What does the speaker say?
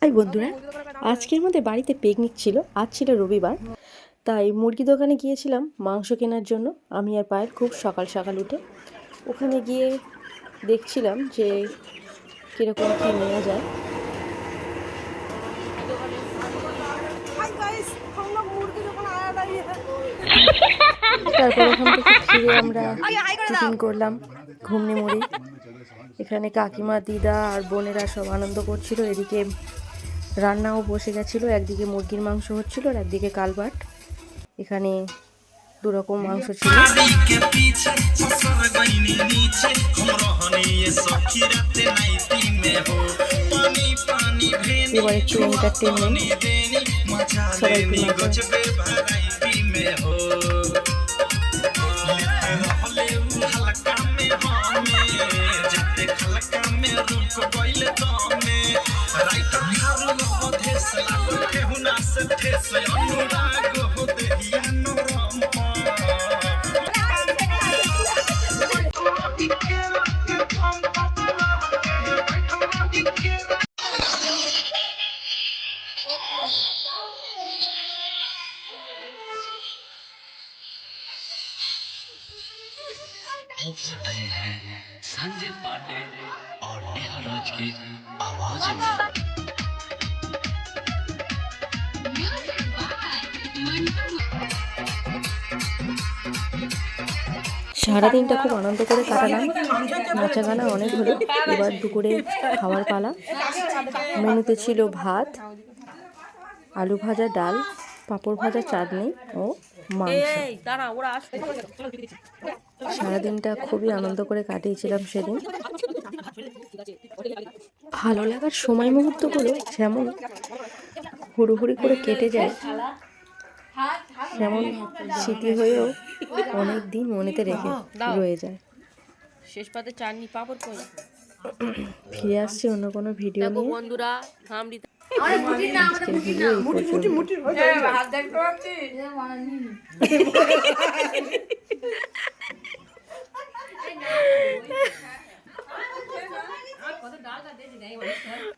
High বন্ধুরা, আজকে আমাদের বাড়িতে পিকনিক ছিল। আজ ছিল রবিবার, তাই মুরগি দোকানে গিয়েছিলাম মাংস কেনার জন্য। আমি আর পায়েল খুব সকাল সকাল উঠে ওখানে গিয়ে দেখছিলাম যে কীরকম কী নেওয়া যায়। তারপর ওখান থেকে ফিরে আমরা টিফিন করলাম ঘুগনি মুড়ি। এখানে কাকিমা, দিদা আর বোনেরা সব আনন্দ করছিল। এদিকে রান্নাও বসে গেছিলো, একদিকে মুরগির মাংস হচ্ছিল আর একদিকে কালবাট। এখানে দুরকম মাংস ছিল। এবার একটু এন্টারটেনমেন্ট, সবাই একটু संजय पांडे और नेहा राज की आवाज में। সারাদিনটা খুব আনন্দ করে কাটালাম, নাচা গানা অনেক হলো। এবার দুপুরে খাওয়ার পালা। মেনুতে ছিল ভাত, আলু ভাজা, ডাল, পাঁপড় ভাজা, চাটনি ও মাংস। সারাদিনটা খুবই আনন্দ করে কাটিয়েছিলাম সেদিন। ভালো লাগার সময় মুহূর্তগুলো যেমন হুড়ুহুড়ি করে কেটে যায়, যেমন স্মৃতি হয়েও অনেক দিন মনেতে রেখে রয়ে যায়। শেষ পাতে চাটনি পাপড় কই। ফিরে আসছি অন্য কোনো ভিডিও নিয়ে। বন্ধুরা আজকের ভিডিও এই পর্যন্ত।